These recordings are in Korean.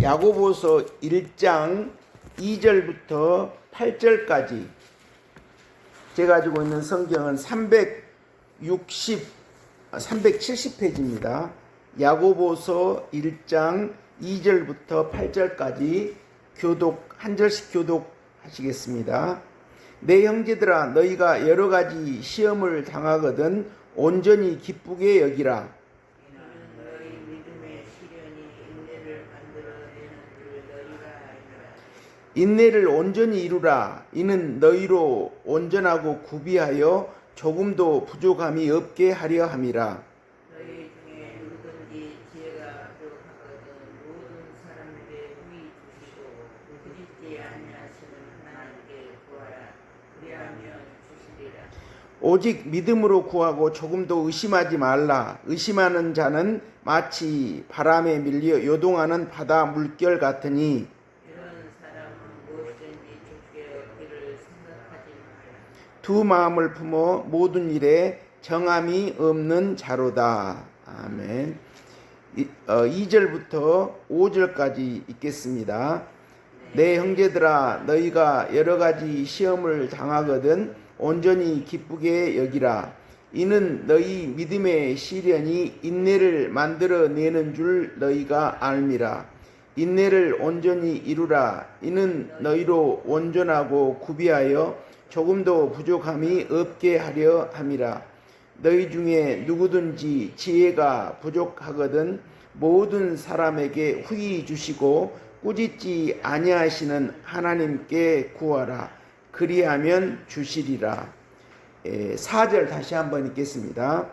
야고보서 1장 2절부터 8절까지 제가 가지고 있는 성경은 370페이지입니다. 야고보서 1장 2절부터 8절까지 한 절씩 교독하시겠습니다. 내 형제들아, 너희가 여러 가지 시험을 당하거든 온전히 기쁘게 여기라. 인내를 온전히 이루라. 이는 너희로 온전하고 구비하여 조금도 부족함이 없게 하려 함이라. 너희 중에 누구든지 지혜가 부족하거든 모든 사람에게 후히 주시고 부짓지 아니하시는 하나님께 구하라. 그리하면 주시리라. 오직 믿음으로 구하고 조금도 의심하지 말라. 의심하는 자는 마치 바람에 밀려 요동하는 바다 물결 같으니 두 마음을 품어 모든 일에 정함이 없는 자로다. 아멘. 2절부터 5절까지 읽겠습니다. 내 형제들아, 너희가 여러 가지 시험을 당하거든 온전히 기쁘게 여기라. 이는 너희 믿음의 시련이 인내를 만들어내는 줄 너희가 알미라. 인내를 온전히 이루라. 이는 너희로 온전하고 구비하여 조금도 부족함이 없게 하려 함이라. 너희 중에 누구든지 지혜가 부족하거든 모든 사람에게 후히 주시고 꾸짖지 아니하시는 하나님께 구하라. 그리하면 주시리라. 4절 다시 한번 읽겠습니다.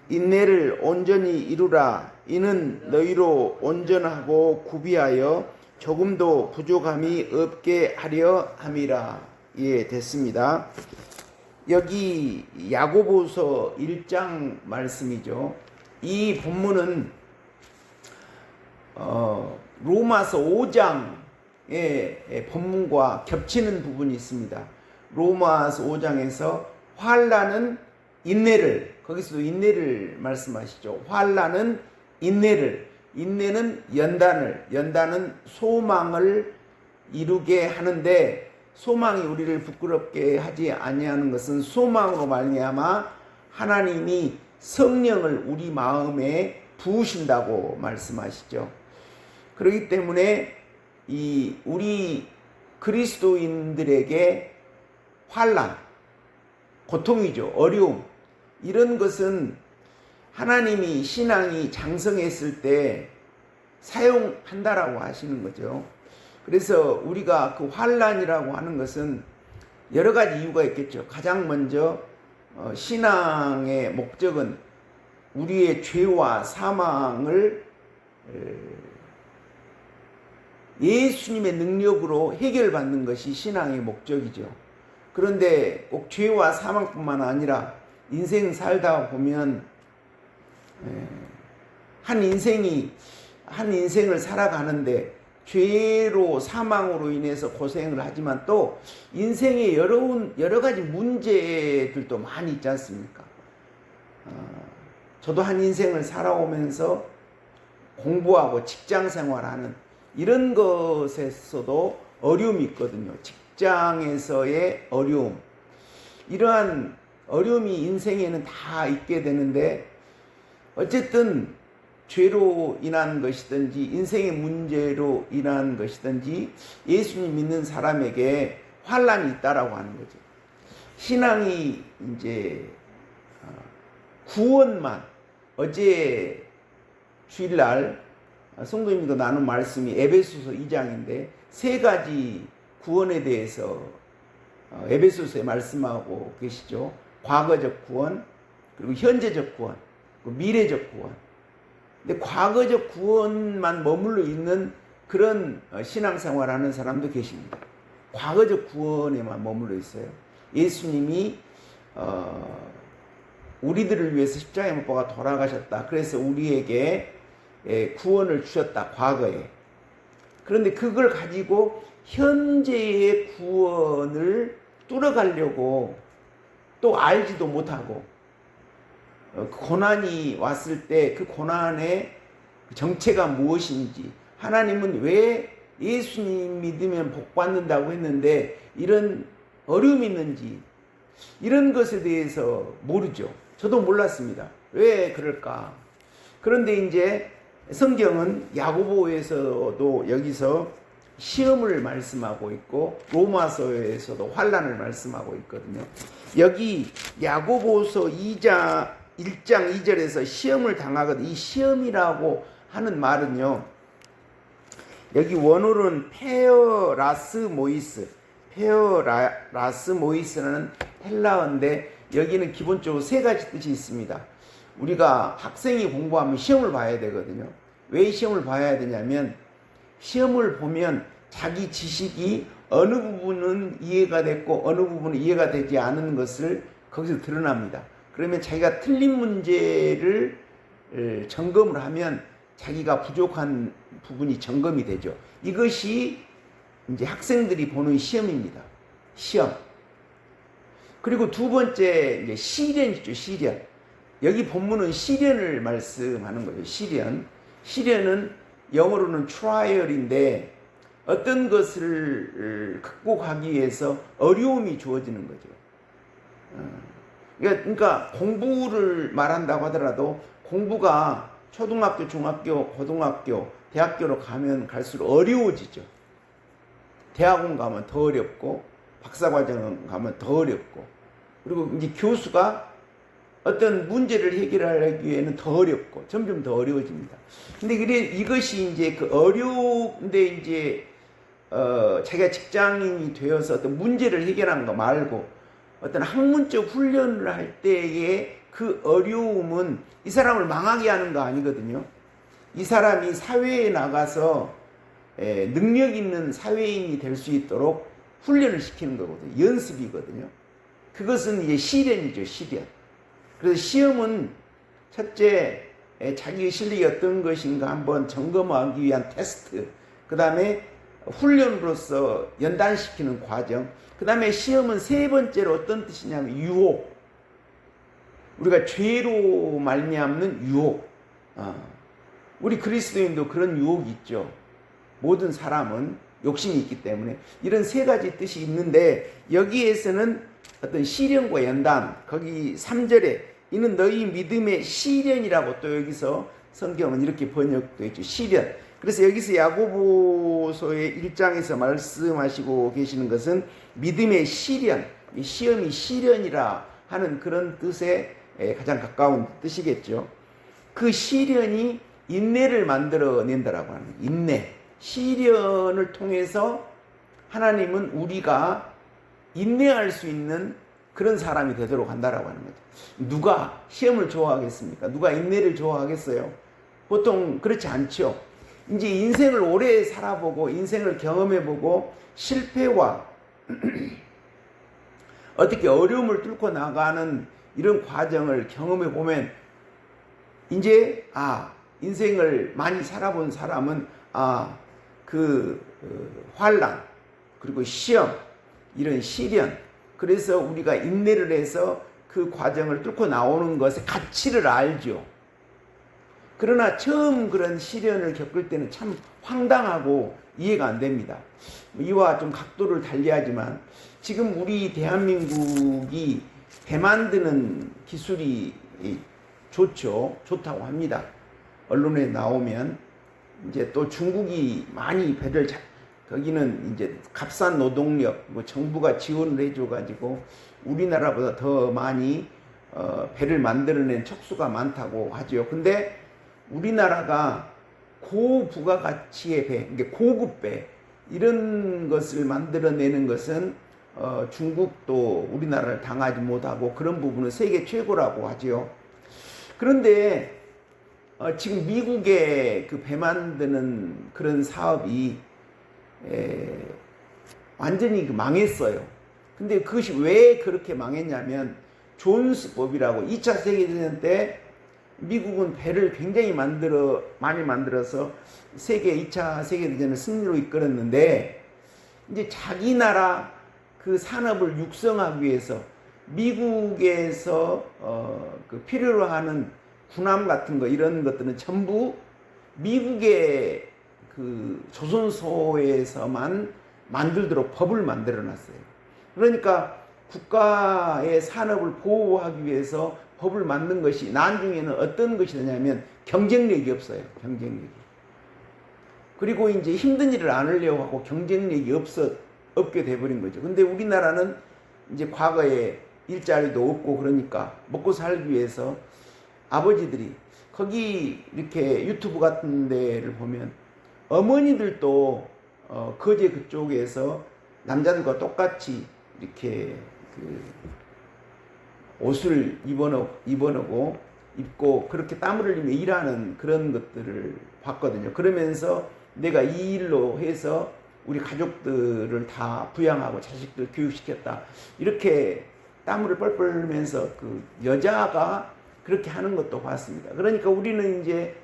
인내를 온전히 이루라. 이는 너희로 온전하고 구비하여 조금도 부족함이 없게 하려 함이라. 예, 됐습니다. 여기 야고보서 1장 말씀이죠. 이 본문은 로마서 5장의 본문과 겹치는 부분이 있습니다. 로마서 5장에서 환난은 인내를, 거기서도 인내를 말씀하시죠. 환난은 인내를, 인내는 연단은 소망을 이루게 하는데, 소망이 우리를 부끄럽게 하지 아니하는 것은 소망으로 말미암아 하나님이 성령을 우리 마음에 부으신다고 말씀하시죠. 그렇기 때문에 우리 그리스도인들에게 환난, 고통이죠. 어려움, 이런 것은 하나님이 신앙이 장성했을 때 사용한다라고 하시는 거죠. 그래서 우리가 그 환난이라고 하는 것은 여러 가지 이유가 있겠죠. 가장 먼저 신앙의 목적은 우리의 죄와 사망을 예수님의 능력으로 해결받는 것이 신앙의 목적이죠. 그런데 꼭 죄와 사망뿐만 아니라 인생 살다 보면 한 인생을 살아가는데 죄로 사망으로 인해서 고생을 하지만 또 인생에 여러 가지 문제들도 많이 있지 않습니까? 저도 한 인생을 살아오면서 공부하고 직장 생활하는 이런 것에서도 어려움이 있거든요. 직장에서의 어려움, 이러한 어려움이 인생에는 다 있게 되는데, 어쨌든 죄로 인한 것이든지 인생의 문제로 인한 것이든지 예수님 믿는 사람에게 환난이 있다라고 하는 거죠. 신앙이 이제 구원만, 어제 주일날 성도님도 나눈 말씀이 에베소서 2장인데 세 가지 구원에 대해서 에베소서에 말씀하고 계시죠. 과거적 구원, 그리고 현재적 구원, 그리고 미래적 구원. 근데 과거적 구원만 머물러 있는 그런 신앙생활하는 사람도 계십니다. 과거적 구원에만 머물러 있어요. 예수님이 우리들을 위해서 십자가에 못 박아 돌아가셨다. 그래서 우리에게 구원을 주셨다, 과거에. 그런데 그걸 가지고 현재의 구원을 뚫어가려고 또 알지도 못하고 고난이 왔을 때 그 고난의 정체가 무엇인지, 하나님은 왜 예수님 믿으면 복 받는다고 했는데 이런 어려움이 있는지 이런 것에 대해서 모르죠. 저도 몰랐습니다. 왜 그럴까? 그런데 이제 성경은 야고보에서도 여기서 시험을 말씀하고 있고 로마서에서도 환난을 말씀하고 있거든요. 여기 야고보서 1장 2절에서 시험을 당하거든. 이 시험이라고 하는 말은요. 여기 원어로는 페어라스모이스라는 헬라어인데 여기는 기본적으로 세 가지 뜻이 있습니다. 우리가 학생이 공부하면 시험을 봐야 되거든요. 왜 시험을 봐야 되냐면 시험을 보면 자기 지식이 어느 부분은 이해가 됐고 어느 부분은 이해가 되지 않은 것을 거기서 드러납니다. 그러면 자기가 틀린 문제를 점검을 하면 자기가 부족한 부분이 점검이 되죠. 이것이 이제 학생들이 보는 시험입니다. 시험. 그리고 두 번째 이제 시련이죠. 시련. 여기 본문은 시련을 말씀하는 거예요. 시련은 영어로는 trial인데 어떤 것을 극복하기 위해서 어려움이 주어지는 거죠. 그러니까 공부를 말한다고 하더라도 공부가 초등학교, 중학교, 고등학교, 대학교로 가면 갈수록 어려워지죠. 대학원 가면 더 어렵고 박사과정 가면 더 어렵고 그리고 이제 교수가 어떤 문제를 해결하기 위해는 더 어렵고 점점 더 어려워집니다. 근데 이것이 이제 그 어려운데 이제 자기가 직장인이 되어서 어떤 문제를 해결하는 거 말고 어떤 학문적 훈련을 할 때의 그 어려움은 이 사람을 망하게 하는 거 아니거든요. 이 사람이 사회에 나가서 능력 있는 사회인이 될 수 있도록 훈련을 시키는 거거든요. 연습이거든요. 그것은 이제 시련이죠. 시련. 그래서 시험은 첫째 자기의 실력이 어떤 것인가 한번 점검하기 위한 테스트, 그 다음에 훈련으로서 연단시키는 과정, 그 다음에 시험은 세 번째로 어떤 뜻이냐면 유혹. 우리가 죄로 말미암는 유혹. 우리 그리스도인도 그런 유혹이 있죠. 모든 사람은 욕심이 있기 때문에 이런 세 가지 뜻이 있는데 여기에서는 어떤 시련과 연단, 거기 3절에 이는 너희 믿음의 시련이라고 또 여기서 성경은 이렇게 번역되어 있죠. 시련. 그래서 여기서 야고보서의 1장에서 말씀하시고 계시는 것은 믿음의 시련, 이 시험이 시련이라 하는 그런 뜻에 가장 가까운 뜻이겠죠. 그 시련이 인내를 만들어낸다라고 하는 거예요. 인내. 시련을 통해서 하나님은 우리가 인내할 수 있는 그런 사람이 되도록 한다라고 하는 거죠. 누가 시험을 좋아하겠습니까? 누가 인내를 좋아하겠어요? 보통 그렇지 않죠. 이제 인생을 오래 살아보고 인생을 경험해보고 실패와 어떻게 어려움을 뚫고 나가는 이런 과정을 경험해보면 이제 인생을 많이 살아본 사람은 환난 그리고 시험 이런 시련, 그래서 우리가 인내를 해서 그 과정을 뚫고 나오는 것의 가치를 알죠. 그러나 처음 그런 시련을 겪을 때는 참 황당하고 이해가 안 됩니다. 이와 좀 각도를 달리하지만 지금 우리 대한민국이 배 만드는 기술이 좋다고 합니다. 언론에 나오면 이제 또 중국이 많이 배를 거기는 이제 값싼 노동력, 정부가 지원을 해줘가지고 우리나라보다 더 많이 배를 만들어낸 척수가 많다고 하죠. 근데 우리나라가 고부가가치의 배, 그러니까 고급 배 이런 것을 만들어내는 것은 중국도 우리나라를 당하지 못하고 그런 부분은 세계 최고라고 하죠. 그런데 지금 미국의 그 배 만드는 그런 사업이 완전히 망했어요. 근데 그것이 왜 그렇게 망했냐면 존스법이라고 2차 세계대전 때 미국은 배를 굉장히 많이 만들어서 2차 세계대전을 승리로 이끌었는데 이제 자기 나라 그 산업을 육성하기 위해서 미국에서 그 필요로 하는 군함 같은 거 이런 것들은 전부 미국의 그 조선소에서만 만들도록 법을 만들어 놨어요. 그러니까 국가의 산업을 보호하기 위해서 법을 만든 것이 나중에는 어떤 것이 되냐면 경쟁력이 없어요. 경쟁력이. 그리고 이제 힘든 일을 안 하려고 하고 경쟁력이 없게 돼버린 거죠. 근데 우리나라는 이제 과거에 일자리도 없고 그러니까 먹고 살기 위해서 아버지들이 거기 이렇게 유튜브 같은 데를 보면 어머니들도 거제 그쪽에서 남자들과 똑같이 이렇게 그 옷을 입고 그렇게 땀을 흘리며 일하는 그런 것들을 봤거든요. 그러면서 내가 이 일로 해서 우리 가족들을 다 부양하고 자식들 교육시켰다. 이렇게 땀을 뻘뻘 흘리면서 그 여자가 그렇게 하는 것도 봤습니다. 그러니까 우리는 이제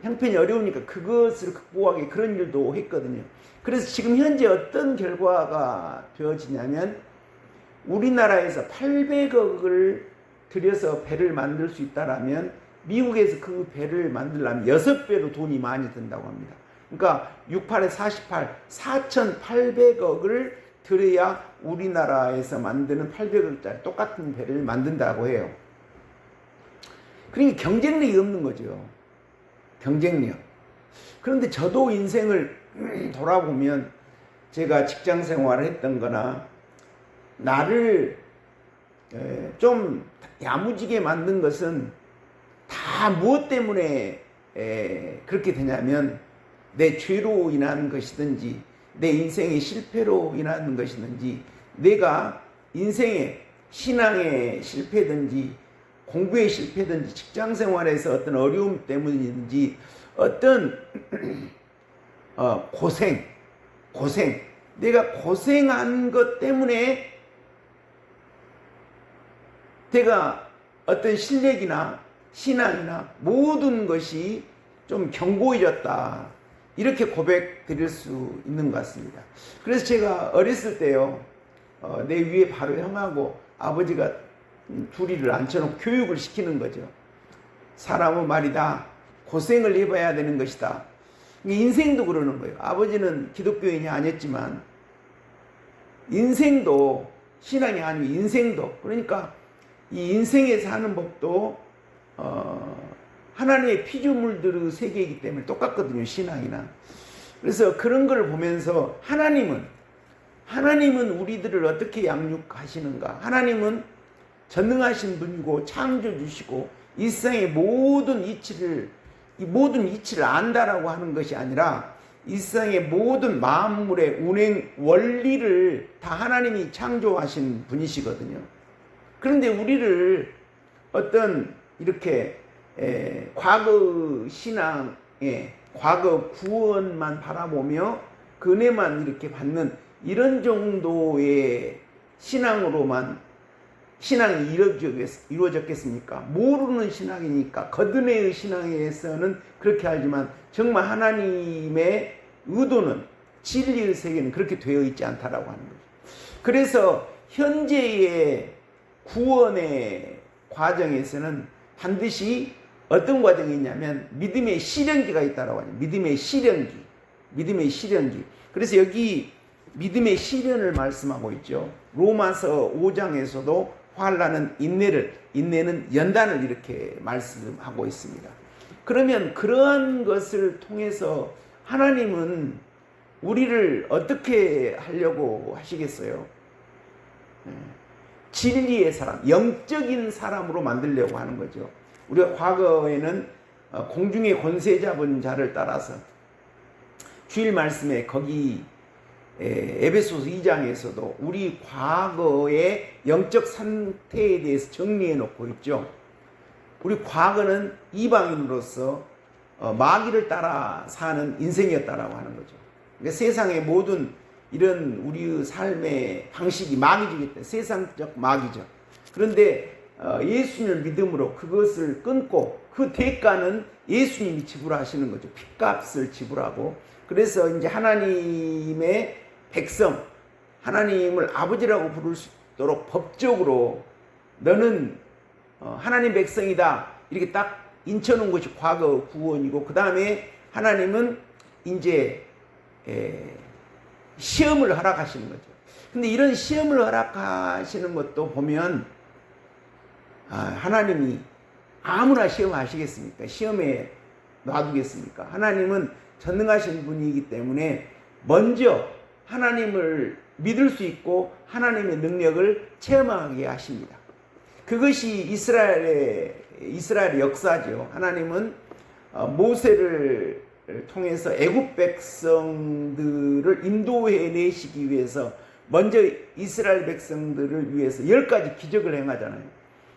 형편이 어려우니까 그것을 극복하기 그런 일도 했거든요. 그래서 지금 현재 어떤 결과가 되어지냐면 우리나라에서 800억을 들여서 배를 만들 수 있다라면 미국에서 그 배를 만들려면 6배로 돈이 많이 든다고 합니다. 그러니까 68에 48, 4,800억을 들여야 우리나라에서 만드는 800억짜리 똑같은 배를 만든다고 해요. 그러니까 경쟁력이 없는 거죠. 경쟁력. 그런데 저도 인생을 돌아보면 제가 직장 생활을 했던 거나 나를 좀 야무지게 만든 것은 다 무엇 때문에 그렇게 되냐면 내 죄로 인한 것이든지 내 인생의 실패로 인한 것이든지 내가 인생의 신앙의 실패든지 공부의 실패든지 직장 생활에서 어떤 어려움 때문이든지 어떤 고생 내가 고생한 것 때문에 내가 어떤 실력이나 신앙이나 모든 것이 좀 견고해졌다. 이렇게 고백 드릴 수 있는 것 같습니다. 그래서 제가 어렸을 때요, 내 위에 바로 형하고 아버지가 둘이를 앉혀놓고 교육을 시키는 거죠. 사람은 말이다. 고생을 해봐야 되는 것이다. 인생도 그러는 거예요. 아버지는 기독교인이 아니었지만 인생도 신앙이 아니고 인생도 그러니까 이 인생에 사는 법도 하나님의 피조물들의 세계이기 때문에 똑같거든요. 신앙이나. 그래서 그런 걸 보면서 하나님은 우리들을 어떻게 양육하시는가. 하나님은 전능하신 분이고 창조주시고 이 세상의 모든 이치를 안다라고 하는 것이 아니라 이 세상의 모든 만물의 운행 원리를 다 하나님이 창조하신 분이시거든요. 그런데 우리를 어떤 이렇게 과거 신앙에 과거 구원만 바라보며 그 은혜만 이렇게 받는 이런 정도의 신앙으로만 신앙이 이루어졌겠습니까? 모르는 신앙이니까 거듭의 신앙에서는 그렇게 알지만 정말 하나님의 의도는 진리의 세계는 그렇게 되어 있지 않다라고 하는 거죠. 그래서 현재의 구원의 과정에서는 반드시 어떤 과정이 있냐면 믿음의 시련기가 있다라고 하죠. 믿음의 시련기. 그래서 여기 믿음의 시련을 말씀하고 있죠. 로마서 5장에서도 환난은 인내는 연단을 이렇게 말씀하고 있습니다. 그러면 그러한 것을 통해서 하나님은 우리를 어떻게 하려고 하시겠어요? 진리의 사람, 영적인 사람으로 만들려고 하는 거죠. 우리가 과거에는 공중의 권세 잡은 자를 따라서 주일 말씀에 거기 에베소서 2장에서도 우리 과거의 영적 상태에 대해서 정리해 놓고 있죠. 우리 과거는 이방인으로서 마귀를 따라 사는 인생이었다라고 하는 거죠. 그러니까 세상의 모든 이런 우리의 삶의 방식이 마귀이기 때문에 세상적 마귀죠. 그런데 예수님을 믿음으로 그것을 끊고 그 대가는 예수님이 지불하시는 거죠. 핏값을 지불하고 그래서 이제 하나님의 백성, 하나님을 아버지라고 부를 수 있도록 법적으로 너는 하나님 백성이다 이렇게 딱 인쳐놓은 것이 과거 구원이고 그 다음에 하나님은 이제 시험을 허락하시는 거죠. 근데 이런 시험을 허락하시는 것도 보면 하나님이 아무나 시험하시겠습니까? 시험에 놔두겠습니까? 하나님은 전능하신 분이기 때문에 먼저 하나님을 믿을 수 있고 하나님의 능력을 체험하게 하십니다. 그것이 이스라엘의 역사죠. 하나님은 모세를 통해서 애굽 백성들을 인도해내시기 위해서 먼저 이스라엘 백성들을 위해서 10가지 기적을 행하잖아요.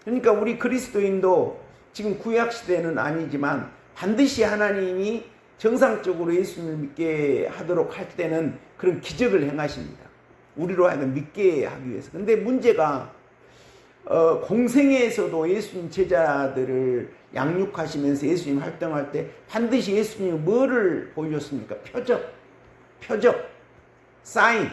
그러니까 우리 그리스도인도 지금 구약시대는 아니지만 반드시 하나님이 정상적으로 예수님을 믿게 하도록 할 때는 그런 기적을 행하십니다. 우리로 하여금 믿게 하기 위해서. 근데 문제가 공생애에서도 예수님 제자들을 양육하시면서 예수님 활동할 때 반드시 예수님이 뭐를 보여줬습니까? 표적, 사인.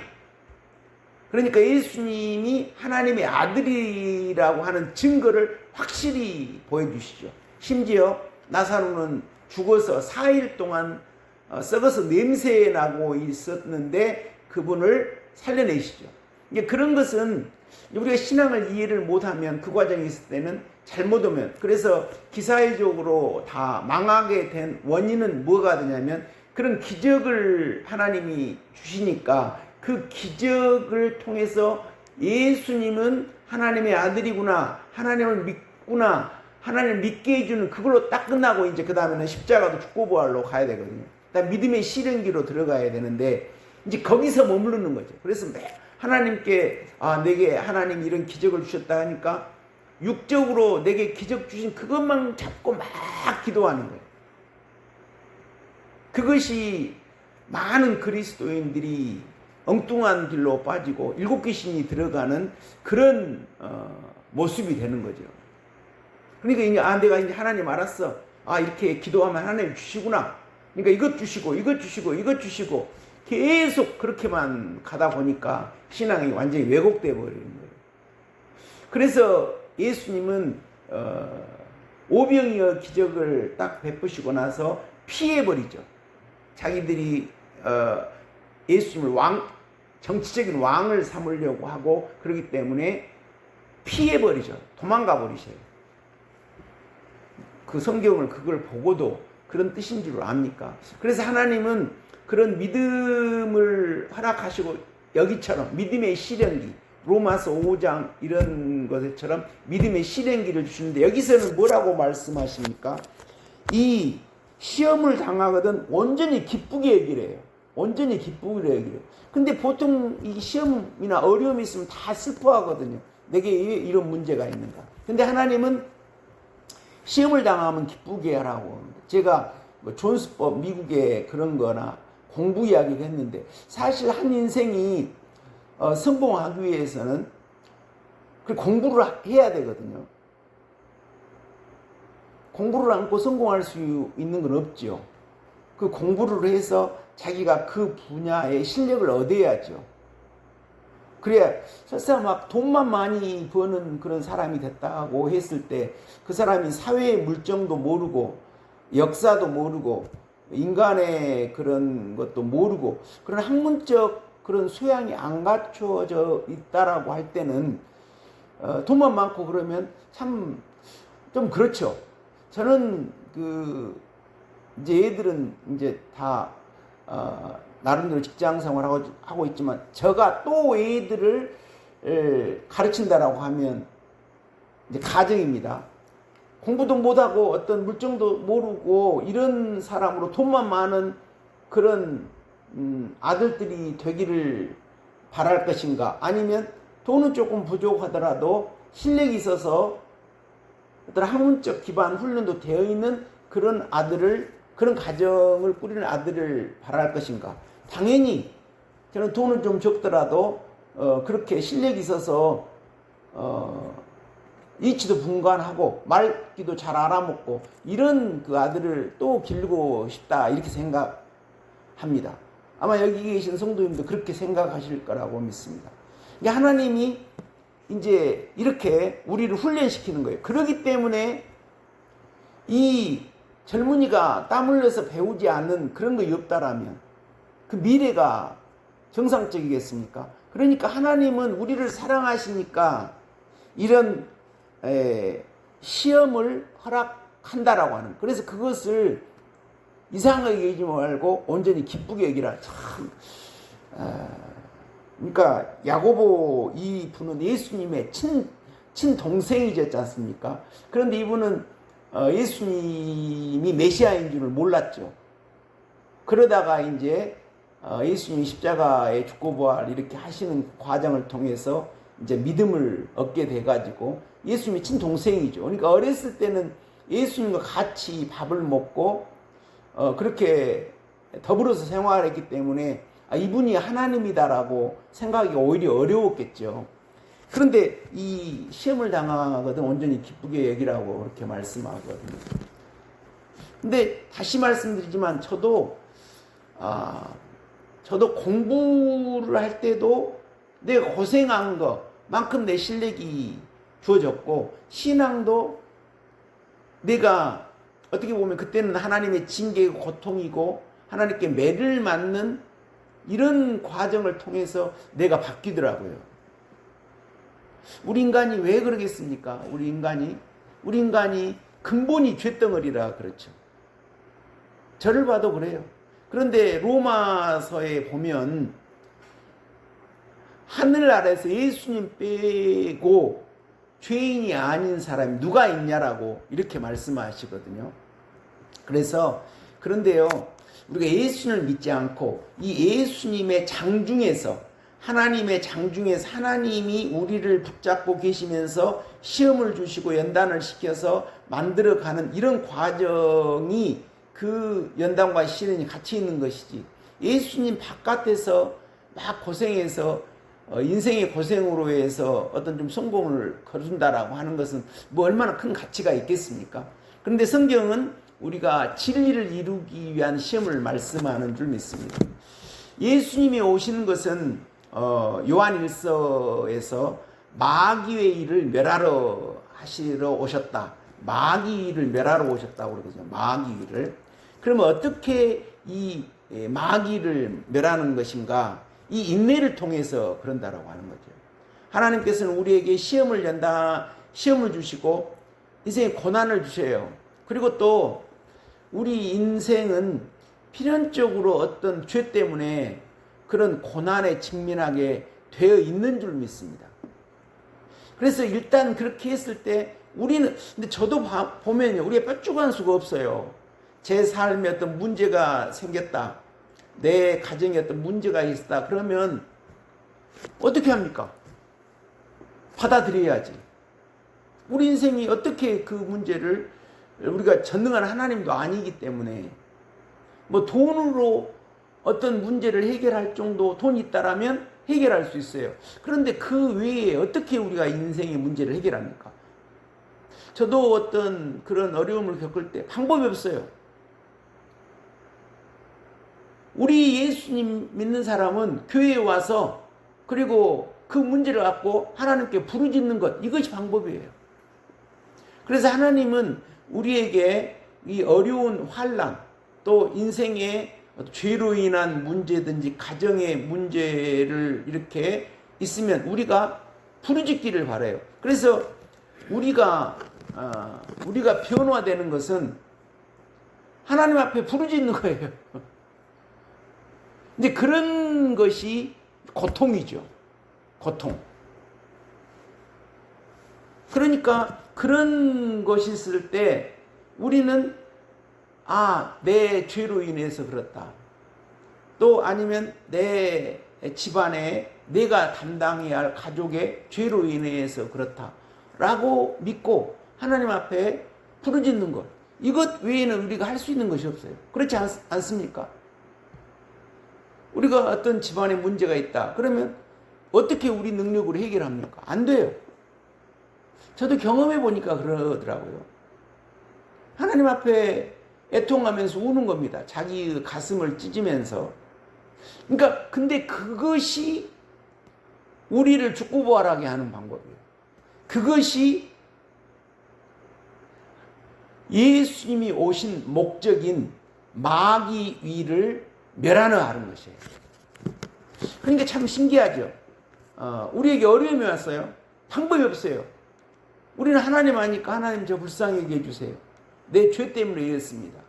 그러니까 예수님이 하나님의 아들이라고 하는 증거를 확실히 보여주시죠. 심지어 나사로는 죽어서 4일 동안 썩어서 냄새나고 있었는데 그분을 살려내시죠. 이제 그런 것은 우리가 신앙을 이해를 못하면 그 과정에 있을 때는 잘못 오면, 그래서 기사회적으로 다 망하게 된 원인은 뭐가 되냐면 그런 기적을 하나님이 주시니까 그 기적을 통해서 예수님은 하나님의 아들이구나, 하나님을 믿구나, 하나님을 믿게 해주는, 그걸로 딱 끝나고 이제 그 다음에는 십자가도 죽고 부활로 가야 되거든요. 그다음 믿음의 실행기로 들어가야 되는데 이제 거기서 머무르는 거죠. 그래서 하나님께 내게 하나님 이런 기적을 주셨다 하니까 육적으로 내게 기적 주신 그것만 잡고 막 기도하는 거예요. 그것이 많은 그리스도인들이 엉뚱한 길로 빠지고 일곱 귀신이 들어가는 그런 모습이 되는 거죠. 그러니까 이제 내가 이제 하나님 알았어. 이렇게 기도하면 하나님 주시구나. 그러니까 이것 주시고 이것 주시고 이것 주시고 계속 그렇게만 가다 보니까 신앙이 완전히 왜곡되어 버리는 거예요. 그래서 예수님은 오병이어 기적을 딱 베푸시고 나서 피해버리죠. 자기들이 예수님을 정치적인 왕을 삼으려고 하고 그러기 때문에 피해버리죠. 도망가 버리셔요. 그 성경을 그걸 보고도 그런 뜻인 줄 압니까? 그래서 하나님은 그런 믿음을 허락하시고 여기처럼 믿음의 실행기, 로마서 5장 이런 것처럼 믿음의 실행기를 주시는데 여기서는 뭐라고 말씀하십니까? 이 시험을 당하거든 온전히 기쁘게 여기래요. 온전히 기쁘게 여기래요. 근데 보통 이 시험이나 어려움이 있으면 다 슬퍼하거든요. 내게 왜 이런 문제가 있는가? 근데 하나님은 시험을 당하면 기쁘게 하라고. 제가 존스법 미국의 그런 거나 공부 이야기를 했는데 사실 한 인생이 성공하기 위해서는 공부를 해야 되거든요. 공부를 않고 성공할 수 있는 건 없죠. 그 공부를 해서 자기가 그 분야의 실력을 얻어야죠. 그래야 설사 막 돈만 많이 버는 그런 사람이 됐다고 했을 때 그 사람이 사회의 물정도 모르고 역사도 모르고 인간의 그런 것도 모르고 그런 학문적 그런 소양이 안 갖춰져 있다라고 할 때는 돈만 많고 그러면 참 좀 그렇죠. 저는 이제 애들은 이제 다 나름대로 직장 생활을 하고 있지만 제가 또 애들을 가르친다라고 하면 이제 가정입니다. 공부도 못하고 어떤 물정도 모르고 이런 사람으로 돈만 많은 그런 아들들이 되기를 바랄 것인가? 아니면 돈은 조금 부족하더라도 실력이 있어서 어떤 학문적 기반 훈련도 되어 있는 그런 그런 가정을 꾸리는 아들을 바랄 것인가? 당연히 저는 돈은 좀 적더라도 그렇게 실력이 있어서 이치도 분간하고 말기도 잘 알아먹고 이런 그 아들을 또 기르고 싶다 이렇게 생각합니다. 아마 여기 계신 성도님도 그렇게 생각하실 거라고 믿습니다. 하나님이 이제 이렇게 우리를 훈련시키는 거예요. 그렇기 때문에 이 젊은이가 땀 흘려서 배우지 않는 그런 거 없다라면 그 미래가 정상적이겠습니까? 그러니까 하나님은 우리를 사랑하시니까 이런 시험을 허락한다라고 하는, 그래서 그것을 이상하게 여기지 말고 온전히 기쁘게 여기라. 참, 그러니까 야고보 이 분은 예수님의 친동생이셨지 않습니까? 그런데 이분은 예수님이 메시아인 줄을 몰랐죠. 그러다가 이제 예수님이 십자가에 죽고 부활 이렇게 하시는 과정을 통해서 이제 믿음을 얻게 돼가지고 예수님의 친동생이죠. 그러니까 어렸을 때는 예수님과 같이 밥을 먹고 그렇게 더불어서 생활했기 때문에 이분이 하나님이다라고 생각하기 오히려 어려웠겠죠. 그런데 이 시험을 당하거든 온전히 기쁘게 여기라고 그렇게 말씀하거든요. 근데 다시 말씀드리지만 저도 공부를 할 때도 내가 고생한 것만큼 내 실력이 주어졌고, 신앙도 내가 어떻게 보면 그때는 하나님의 징계고 고통이고 하나님께 매를 맞는 이런 과정을 통해서 내가 바뀌더라고요. 우리 인간이 왜 그러겠습니까? 우리 인간이 근본이 죄덩어리라 그렇죠. 저를 봐도 그래요. 그런데 로마서에 보면 하늘 아래서 예수님 빼고 죄인이 아닌 사람이 누가 있냐라고 이렇게 말씀하시거든요. 그래서 그런데요, 우리가 예수님을 믿지 않고 이 예수님의 장중에서, 하나님의 장중에서 하나님이 우리를 붙잡고 계시면서 시험을 주시고 연단을 시켜서 만들어가는 이런 과정이 그 연단과 시련이 같이 있는 것이지, 예수님 바깥에서 막 고생해서 인생의 고생으로 해서 어떤 좀 성공을 거둔다라고 하는 것은 뭐 얼마나 큰 가치가 있겠습니까? 그런데 성경은 우리가 진리를 이루기 위한 시험을 말씀하는 줄 믿습니다. 예수님이 오시는 것은 요한 1서에서 마귀의 일을 멸하러 하시러 오셨다. 마귀를 멸하러 오셨다고 그러거든요. 마귀를. 그러면 어떻게 이 마귀를 멸하는 것인가? 이 인내를 통해서 그런다라고 하는 거죠. 하나님께서는 우리에게 시험을 주시고 인생에 고난을 주셔요. 그리고 또 우리 인생은 필연적으로 어떤 죄 때문에 그런 고난에 직면하게 되어 있는 줄 믿습니다. 그래서 일단 그렇게 했을 때 우리는, 근데 저도 보면요, 우리가 뾰족한 수가 없어요. 제 삶에 어떤 문제가 생겼다, 내 가정에 어떤 문제가 있다 그러면 어떻게 합니까? 받아들여야지. 우리 인생이 어떻게 그 문제를, 우리가 전능한 하나님도 아니기 때문에 뭐 돈으로 어떤 문제를 해결할 정도 돈이 있다라면 해결할 수 있어요. 그런데 그 외에 어떻게 우리가 인생의 문제를 해결합니까? 저도 어떤 그런 어려움을 겪을 때 방법이 없어요. 우리 예수님 믿는 사람은 교회에 와서 그리고 그 문제를 갖고 하나님께 부르짖는 것, 이것이 방법이에요. 그래서 하나님은 우리에게 이 어려운 환난, 또 인생의 죄로 인한 문제든지 가정의 문제를 이렇게 있으면 우리가 부르짖기를 바라요. 그래서 우리가 변화되는 것은 하나님 앞에 부르짖는 거예요. 이제 그런 것이 고통이죠. 고통. 그러니까 그런 것이 있을 때 우리는 내 죄로 인해서 그렇다. 또 아니면 내 집안에 내가 담당해야 할 가족의 죄로 인해서 그렇다. 라고 믿고 하나님 앞에 부르짖는 것. 이것 외에는 우리가 할 수 있는 것이 없어요. 그렇지 않습니까? 우리가 어떤 집안에 문제가 있다. 그러면 어떻게 우리 능력으로 해결합니까? 안 돼요. 저도 경험해 보니까 그러더라고요. 하나님 앞에 애통하면서 우는 겁니다. 자기 가슴을 찢으면서. 그러니까 근데 그것이 우리를 죽고 부활하게 하는 방법이에요. 그것이 예수님이 오신 목적인 마귀 위를 멸하는 것이에요. 그러니까 참 신기하죠. 우리에게 어려움이 왔어요. 방법이 없어요. 우리는 하나님 아니까 하나님 저 불쌍하게 해주세요. 내 죄 때문에 이렇습니다.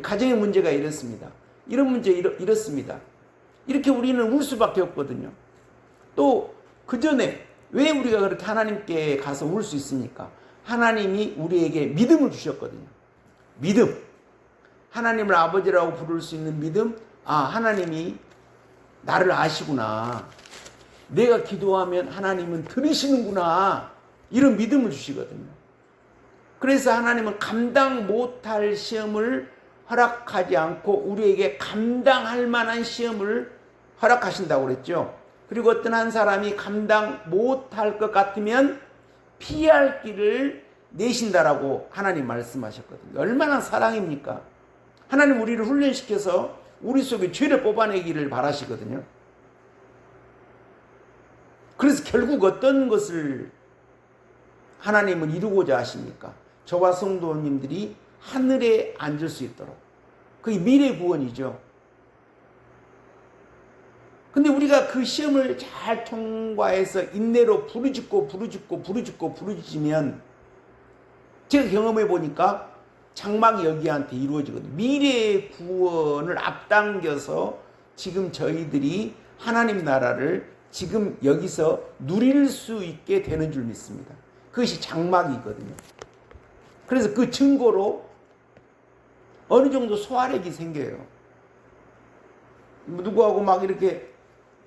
가정의 문제가 이렇습니다. 이런 문제 이렇습니다. 이렇게 우리는 울 수밖에 없거든요. 또 그 전에 왜 우리가 그렇게 하나님께 가서 울 수 있습니까? 하나님이 우리에게 믿음을 주셨거든요. 믿음. 하나님을 아버지라고 부를 수 있는 믿음. 하나님이 나를 아시구나. 내가 기도하면 하나님은 들으시는구나. 이런 믿음을 주시거든요. 그래서 하나님은 감당 못할 시험을 허락하지 않고 우리에게 감당할 만한 시험을 허락하신다고 그랬죠. 그리고 어떤 한 사람이 감당 못할 것 같으면 피할 길을 내신다라고 하나님 말씀하셨거든요. 얼마나 사랑입니까? 하나님 우리를 훈련시켜서 우리 속에 죄를 뽑아내기를 바라시거든요. 그래서 결국 어떤 것을 하나님은 이루고자 하십니까? 저와 성도님들이 하늘에 앉을 수 있도록. 그게 미래 구원이죠. 근데 우리가 그 시험을 잘 통과해서 인내로 부르짖으면 제가 경험해 보니까 장막이 여기한테 이루어지거든요. 미래의 구원을 앞당겨서 지금 저희들이 하나님 나라를 지금 여기서 누릴 수 있게 되는 줄 믿습니다. 그것이 장막이거든요. 그래서 그 증거로 어느 정도 소화력이 생겨요. 누구하고 막 이렇게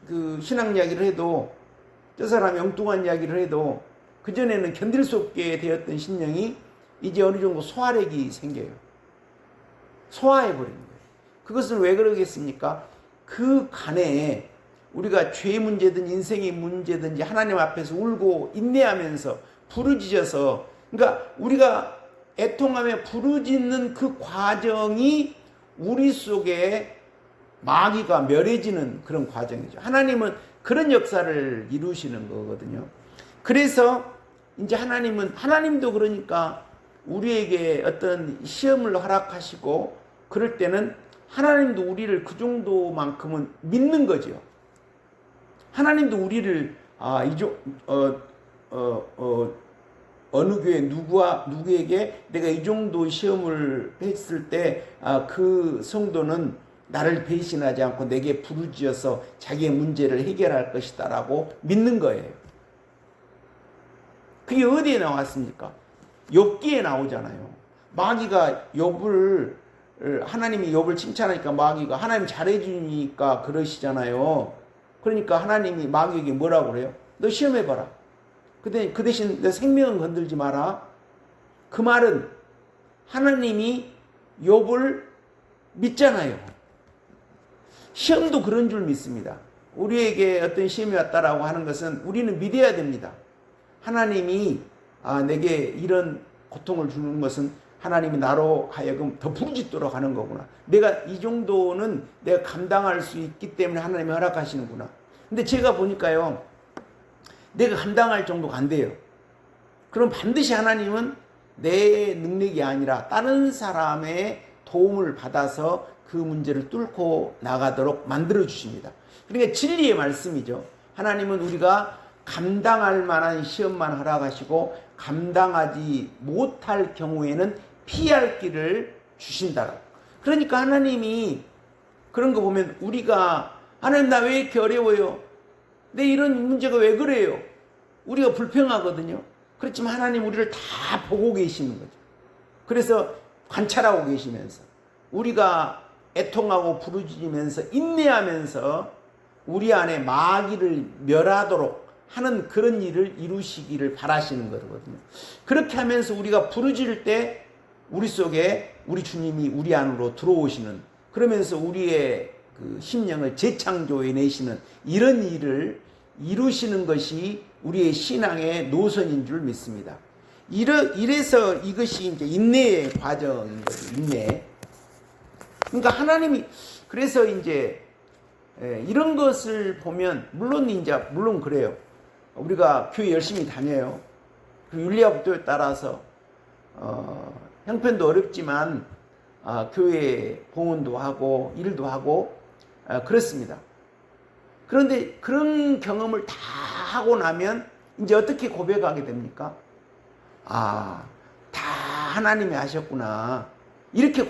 그 신앙 이야기를 해도 저 사람이 엉뚱한 이야기를 해도 그전에는 견딜 수 없게 되었던 신령이 이제 어느 정도 소화력이 생겨요. 소화해버리는 거예요. 그것은 왜 그러겠습니까? 그 간에 우리가 죄 문제든 인생의 문제든지 하나님 앞에서 울고 인내하면서 부르짖어서, 그러니까 우리가 애통하며 부르짖는 그 과정이 우리 속에 마귀가 멸해지는 그런 과정이죠. 하나님은 그런 역사를 이루시는 거거든요. 그래서 이제 하나님도 그러니까 우리에게 어떤 시험을 허락하시고 그럴 때는 하나님도 우리를 그 정도만큼은 믿는 거죠. 하나님도 우리를 어느 교회 누구에게 내가 이 정도 시험을 했을 때 그 성도는 나를 배신하지 않고 내게 부르짖어서 자기의 문제를 해결할 것이다 라고 믿는 거예요. 그게 어디에 나왔습니까? 욥기에 나오잖아요. 마귀가 하나님이 욥을 칭찬하니까 마귀가 하나님 잘해주니까 그러시잖아요. 그러니까 하나님이 마귀에게 뭐라고 그래요? 너 시험해봐라. 그 대신 내 생명은 건들지 마라. 그 말은 하나님이 욥을 믿잖아요. 시험도 그런 줄 믿습니다. 우리에게 어떤 시험이 왔다라고 하는 것은 우리는 믿어야 됩니다. 하나님이 내게 이런 고통을 주는 것은 하나님이 나로 하여금 더 부르짖도록 하는 거구나. 내가 이 정도는 내가 감당할 수 있기 때문에 하나님이 허락하시는구나. 근데 제가 보니까요, 내가 감당할 정도가 안 돼요. 그럼 반드시 하나님은 내 능력이 아니라 다른 사람의 도움을 받아서 그 문제를 뚫고 나가도록 만들어 주십니다. 그러니까 진리의 말씀이죠. 하나님은 우리가 감당할 만한 시험만 허락하시고 감당하지 못할 경우에는 피할 길을 주신다라고. 그러니까 하나님이 그런 거 보면 우리가 하나님 나 왜 이렇게 어려워요? 내 이런 문제가 왜 그래요? 우리가 불평하거든요. 그렇지만 하나님 우리를 다 보고 계시는 거죠. 그래서 관찰하고 계시면서 우리가 애통하고 부르짖으면서 인내하면서 우리 안에 마귀를 멸하도록 하는 그런 일을 이루시기를 바라시는 거거든요. 그렇게 하면서 우리가 부르짖을 때 우리 속에 우리 주님이 우리 안으로 들어오시는, 그러면서 우리의 그 심령을 재창조해 내시는 이런 일을 이루시는 것이 우리의 신앙의 노선인 줄 믿습니다. 이래서 이것이 이제 인내의 과정인 거죠. 인내. 그러니까 하나님이 그래서 이제 이런 것을 보면 물론 그래요. 우리가 교회 열심히 다녀요. 그 윤리와 국도에 따라서 형편도 어렵지만 교회 봉헌도 하고 일도 하고 그렇습니다. 그런데 그런 경험을 다 하고 나면 이제 어떻게 고백하게 됩니까? 다 하나님이 하셨구나. 이렇게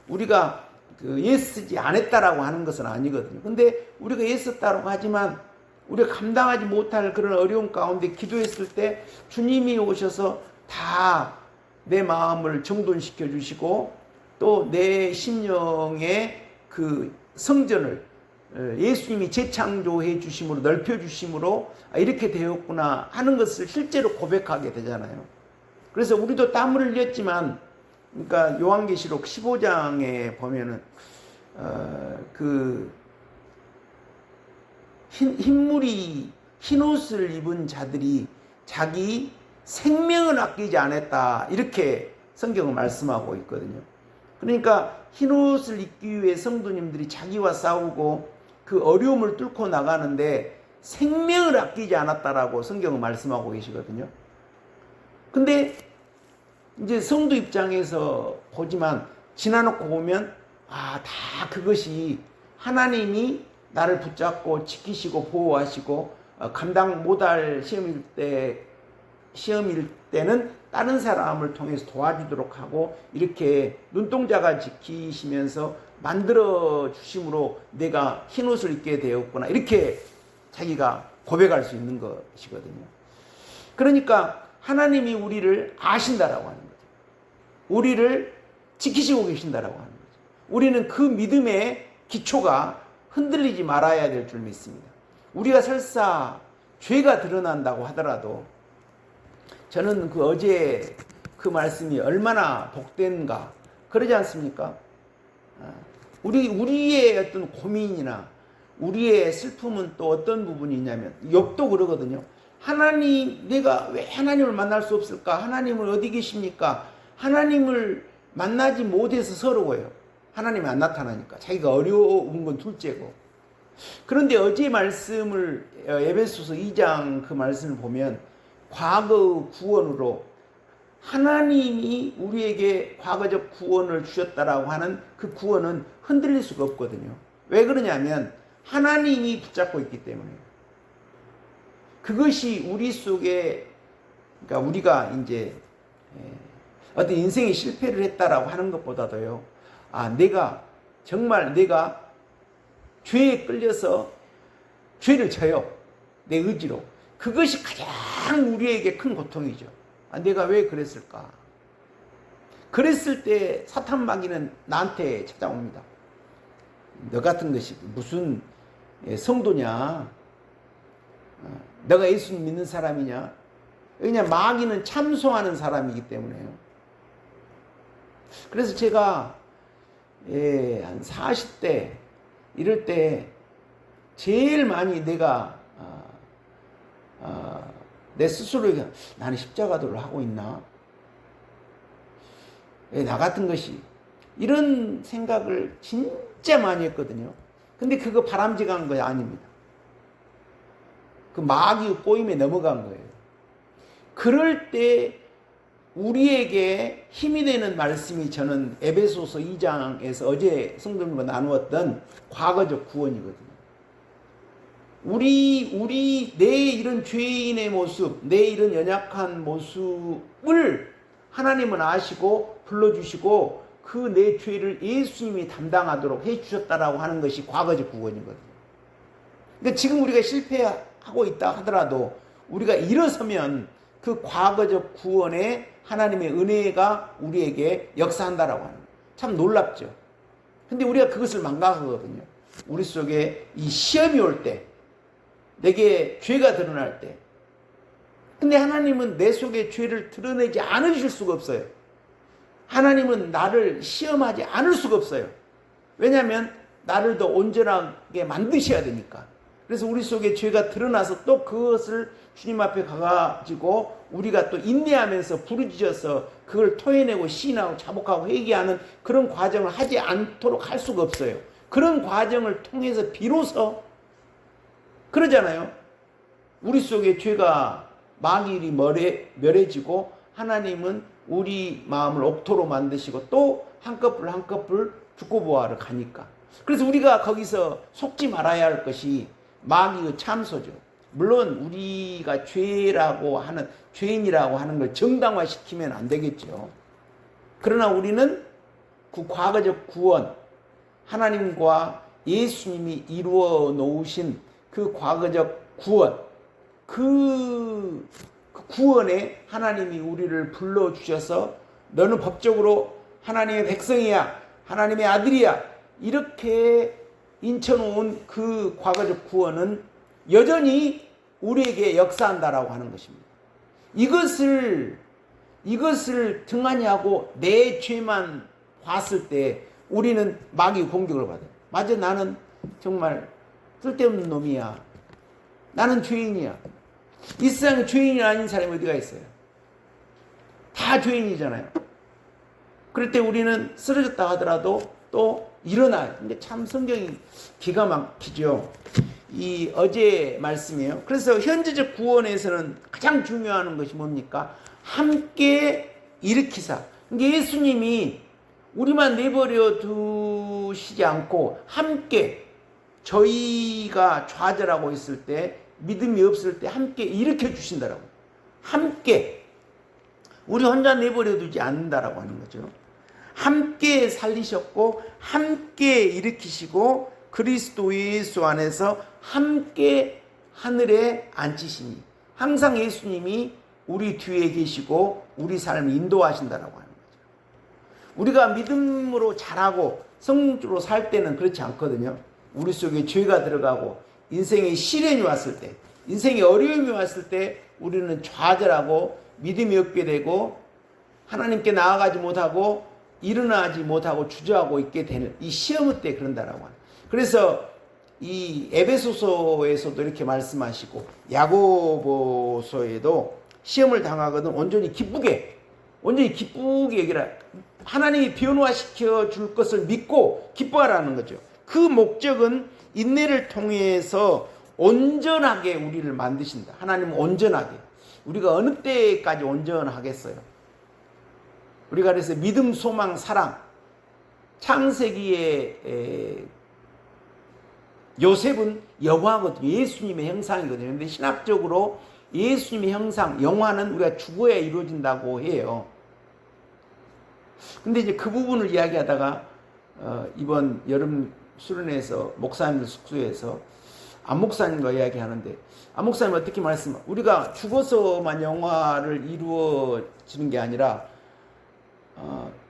우리가 애쓰지 않았다라고 하는 것은 아니거든요. 근데 우리가 애썼다라고 하지만 우리가 감당하지 못할 그런 어려움 가운데 기도했을 때 주님이 오셔서 다 내 마음을 정돈시켜 주시고 또 내 심령의 그 성전을 예수님이 재창조해 주심으로 넓혀 주심으로 이렇게 되었구나 하는 것을 실제로 고백하게 되잖아요. 그래서 우리도 땀을 흘렸지만, 그러니까 요한계시록 15장에 보면은 그 흰 옷을 입은 자들이 자기 생명을 아끼지 않았다, 이렇게 성경은 말씀하고 있거든요. 그러니까 흰 옷을 입기 위해 성도님들이 자기와 싸우고 그 어려움을 뚫고 나가는데 생명을 아끼지 않았다라고 성경은 말씀하고 계시거든요. 근데 이제 성도 입장에서 보지만 지나놓고 보면 다 그것이 하나님이 나를 붙잡고 지키시고 보호하시고 감당 못할 시험일 때는 다른 사람을 통해서 도와주도록 하고 이렇게 눈동자가 지키시면서 만들어 주심으로 내가 흰옷을 입게 되었구나, 이렇게 자기가 고백할 수 있는 것이거든요. 그러니까 하나님이 우리를 아신다라고 하는 거죠. 우리를 지키시고 계신다라고 하는 거죠. 우리는 그 믿음의 기초가 흔들리지 말아야 될 줄 믿습니다. 우리가 설사 죄가 드러난다고 하더라도 저는 어제 그 말씀이 얼마나 복된가 그러지 않습니까? 우리의 어떤 고민이나 우리의 슬픔은 또 어떤 부분이 있냐면, 욥도 그러거든요. 내가 왜 하나님을 만날 수 없을까? 하나님은 어디 계십니까? 하나님을 만나지 못해서 서러워요. 하나님이 안 나타나니까. 자기가 어려운 건 둘째고. 그런데 어제 말씀을 에베소서 2장 그 말씀을 보면 과거 구원으로 하나님이 우리에게 과거적 구원을 주셨다라고 하는 그 구원은 흔들릴 수가 없거든요. 왜 그러냐면 하나님이 붙잡고 있기 때문에요. 그것이 우리 속에, 그러니까 우리가 이제 어떤 인생의 실패를 했다라고 하는 것보다도요, 내가 죄에 끌려서 죄를 져요. 내 의지로. 그것이 가장 우리에게 큰 고통이죠. 내가 왜 그랬을까? 그랬을 때 사탄 마귀는 나한테 찾아옵니다. 너 같은 것이 무슨 성도냐? 너가 예수님 믿는 사람이냐? 왜냐하면 마귀는 참소하는 사람이기 때문에요. 그래서 제가 한 40대 이럴 때 제일 많이 내가 내 스스로에게 나는 십자가도를 하고 있나? 나 같은 것이 이런 생각을 진짜 많이 했거든요. 근데 그거 바람직한 거 아닙니다. 그 마귀의 꼬임에 넘어간 거예요. 그럴 때 우리에게 힘이 되는 말씀이 저는 에베소서 2장에서 어제 성도님과 나누었던 과거적 구원이거든요. 내 이런 죄인의 모습, 내 이런 연약한 모습을 하나님은 아시고 불러주시고 그 내 죄를 예수님이 담당하도록 해주셨다라고 하는 것이 과거적 구원이거든요. 근데 지금 우리가 실패하고 있다 하더라도 우리가 일어서면 그 과거적 구원에 하나님의 은혜가 우리에게 역사한다라고 하는 거예요. 참 놀랍죠. 근데 우리가 그것을 망각하거든요. 우리 속에 이 시험이 올 때, 내게 죄가 드러날 때. 근데 하나님은 내 속에 죄를 드러내지 않으실 수가 없어요. 하나님은 나를 시험하지 않을 수가 없어요. 왜냐하면 나를 더 온전하게 만드셔야 되니까. 그래서 우리 속에 죄가 드러나서 또 그것을 주님 앞에 가가지고 우리가 또 인내하면서 부르짖어서 그걸 토해내고 시인하고 자복하고 회개하는 그런 과정을 하지 않도록 할 수가 없어요. 그런 과정을 통해서 비로소 그러잖아요. 우리 속에 죄가 마귀일이 멸해지고 하나님은 우리 마음을 옥토로 만드시고 또 한꺼풀 한꺼풀 죽고 보아를 가니까. 그래서 우리가 거기서 속지 말아야 할 것이 마귀의 참소죠. 물론 우리가 죄인이라고 하는 걸 정당화시키면 안 되겠죠. 그러나 우리는 그 과거적 구원, 하나님과 예수님이 이루어 놓으신 그 과거적 구원, 그 구원에 하나님이 우리를 불러주셔서 너는 법적으로 하나님의 백성이야, 하나님의 아들이야, 이렇게 인쳐놓은 그 과거적 구원은 여전히 우리에게 역사한다라고 하는 것입니다. 이것을 등한히 하고 내 죄만 봤을 때 우리는 마귀 공격을 받아요. 맞아, 나는 정말 쓸데없는 놈이야. 나는 죄인이야. 이 세상에 죄인이 아닌 사람이 어디가 있어요? 다 죄인이잖아요. 그럴 때 우리는 쓰러졌다 하더라도 또 일어나요. 근데 참 성경이 기가 막히죠. 이 어제 말씀이에요. 그래서 현재적 구원에서는 가장 중요한 것이 뭡니까? 함께 일으키사. 그러니까 예수님이 우리만 내버려 두시지 않고 함께, 저희가 좌절하고 있을 때, 믿음이 없을 때 함께 일으켜 주신다라고. 함께. 우리 혼자 내버려 두지 않는다라고 하는 거죠. 함께 살리셨고 함께 일으키시고 그리스도 예수 안에서 함께 하늘에 앉히시니, 항상 예수님이 우리 뒤에 계시고 우리 삶을 인도하신다라고 하는 거죠. 우리가 믿음으로 자라고 성령으로 살 때는 그렇지 않거든요. 우리 속에 죄가 들어가고 인생의 시련이 왔을 때, 인생의 어려움이 왔을 때 우리는 좌절하고 믿음이 없게 되고 하나님께 나아가지 못하고 일어나지 못하고 주저하고 있게 되는 이 시험 때 그런다라고 하는. 그래서 이 에베소서에서도 이렇게 말씀하시고 야고보서에도 시험을 당하거든 온전히 기쁘게 얘기를, 하나님이 변화시켜 줄 것을 믿고 기뻐하라는 거죠. 그 목적은 인내를 통해서 온전하게 우리를 만드신다. 하나님은 온전하게. 우리가 어느 때까지 온전하겠어요? 우리가 그래서 믿음, 소망, 사랑, 창세기에 요셉은 여호와거든요. 예수님의 형상이거든요. 그런데 신학적으로 예수님의 형상, 영화는 우리가 죽어야 이루어진다고 해요. 근데 이제 그 부분을 이야기하다가 이번 여름 수련회에서 목사님들 숙소에서 안 목사님과 이야기하는데, 안 목사님 어떻게 말씀하세요? 우리가 죽어서만 영화를 이루어지는 게 아니라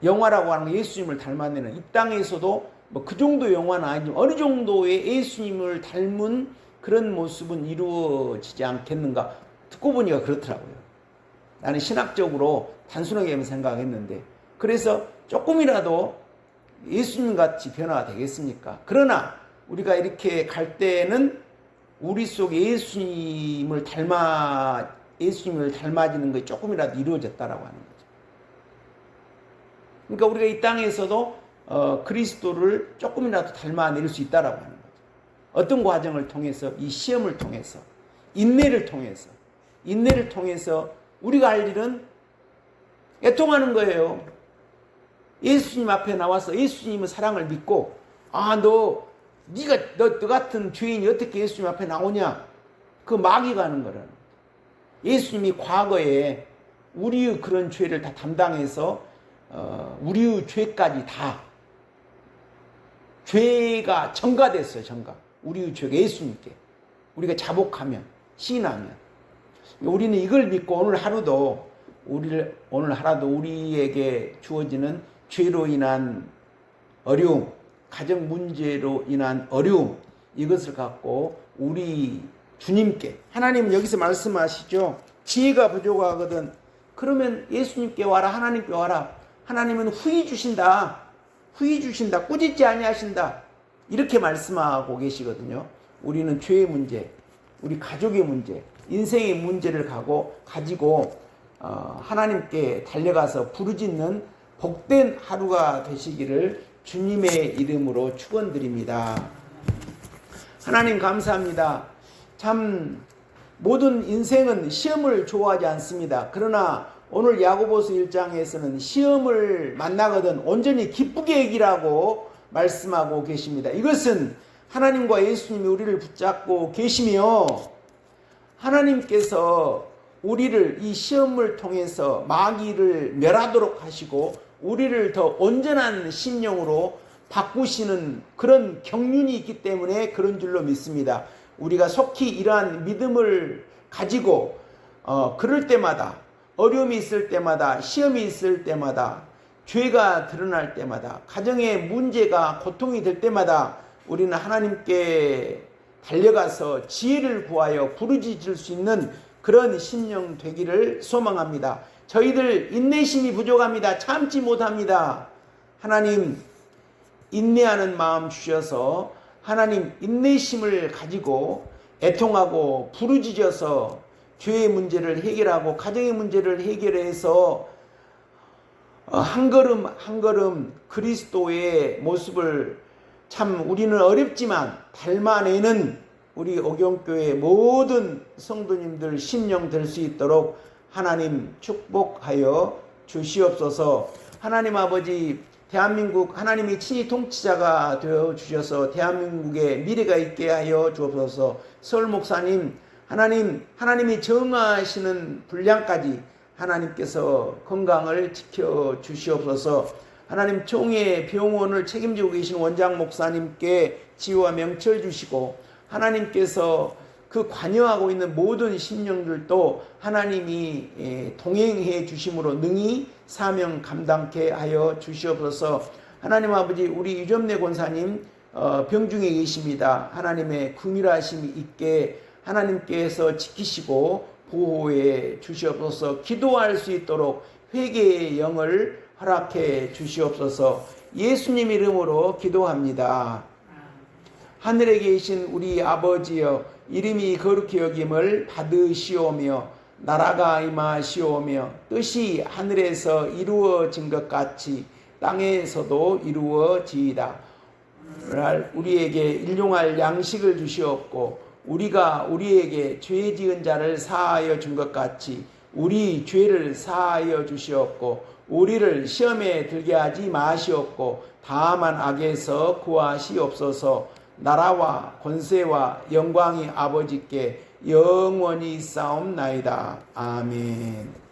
영화라고 하는 예수님을 닮아내는, 이 땅에서도 뭐 그 정도 영화는 아니지만 어느 정도의 예수님을 닮은 그런 모습은 이루어지지 않겠는가. 듣고 보니까 그렇더라고요. 나는 신학적으로 단순하게 생각했는데, 그래서 조금이라도 예수님같이 변화가 되겠습니까? 그러나 우리가 이렇게 갈 때는 우리 속에 예수님을 닮아지는 것이 조금이라도 이루어졌다라고 하는 거죠. 그러니까 우리가 이 땅에서도 그리스도를 조금이라도 닮아낼 수 있다라고 하는 거죠. 어떤 과정을 통해서? 이 시험을 통해서, 인내를 통해서 우리가 할 일은 애통하는 거예요. 예수님 앞에 나와서 예수님의 사랑을 믿고, 너 같은 죄인이 어떻게 예수님 앞에 나오냐? 그 마귀가 하는 거라는. 예수님이 과거에 우리의 그런 죄를 다 담당해서 우리의 죄까지 다 죄가 전가됐어요. 우리의 죄가 예수님께 우리가 자복하면, 시인하면, 우리는 이걸 믿고 오늘 하루도 우리에게 주어지는 죄로 인한 어려움, 가정 문제로 인한 어려움, 이것을 갖고 우리 주님께, 하나님은 여기서 말씀하시죠. 지혜가 부족하거든. 그러면 예수님께 와라, 하나님께 와라. 하나님은 후히 주신다. 꾸짖지 아니하신다. 이렇게 말씀하고 계시거든요. 우리는 죄의 문제, 우리 가족의 문제, 인생의 문제를 가지고 하나님께 달려가서 부르짖는 복된 하루가 되시기를 주님의 이름으로 축원드립니다. 하나님 감사합니다. 참 모든 인생은 시험을 좋아하지 않습니다. 그러나 오늘 야고보서 1장에서는 시험을 만나거든 온전히 기쁘게 여기라고 말씀하고 계십니다. 이것은 하나님과 예수님이 우리를 붙잡고 계시며 하나님께서 우리를 이 시험을 통해서 마귀를 멸하도록 하시고 우리를 더 온전한 심령으로 바꾸시는 그런 경륜이 있기 때문에 그런 줄로 믿습니다. 우리가 속히 이러한 믿음을 가지고 그럴 때마다 어려움이 있을 때마다 시험이 있을 때마다 죄가 드러날 때마다 가정에 문제가 고통이 될 때마다 우리는 하나님께 달려가서 지혜를 구하여 부르짖을 수 있는 그런 심령 되기를 소망합니다. 저희들 인내심이 부족합니다. 참지 못합니다. 하나님 인내하는 마음 주셔서 하나님 인내심을 가지고 애통하고 부르짖어서 죄의 문제를 해결하고 가정의 문제를 해결해서 한 걸음 한 걸음 그리스도의 모습을 참 우리는 어렵지만 닮아내는 우리 오경교회 모든 성도님들 심령 될 수 있도록 하나님 축복하여 주시옵소서. 하나님 아버지 대한민국 하나님이 친히 통치자가 되어 주셔서 대한민국에 미래가 있게 하여 주옵소서. 서울 목사님 하나님이 정하시는 분량까지 하나님께서 건강을 지켜 주시옵소서. 하나님 총회 병원을 책임지고 계신 원장 목사님께 지혜와 명철 주시고 하나님께서 그 관여하고 있는 모든 심령들도 하나님이 동행해 주심으로 능히 사명 감당케 하여 주시옵소서. 하나님 아버지 우리 유점래 권사님 병중에 계십니다. 하나님의 긍휼하심이 있게 하나님께서 지키시고 보호해 주시옵소서. 기도할 수 있도록 회개의 영을 허락해 주시옵소서. 예수님 이름으로 기도합니다. 하늘에 계신 우리 아버지여 이름이 거룩히 여김을 받으시오며 나라가 임하시오며 뜻이 하늘에서 이루어진 것 같이 땅에서도 이루어지이다. 오늘 우리에게 일용할 양식을 주시옵고 우리가 우리에게 죄 지은 자를 사하여 준 것 같이 우리 죄를 사하여 주시옵고 우리를 시험에 들게 하지 마시옵고 다만 악에서 구하시옵소서. 나라와 권세와 영광이 아버지께 영원히 싸움나이다. 아멘.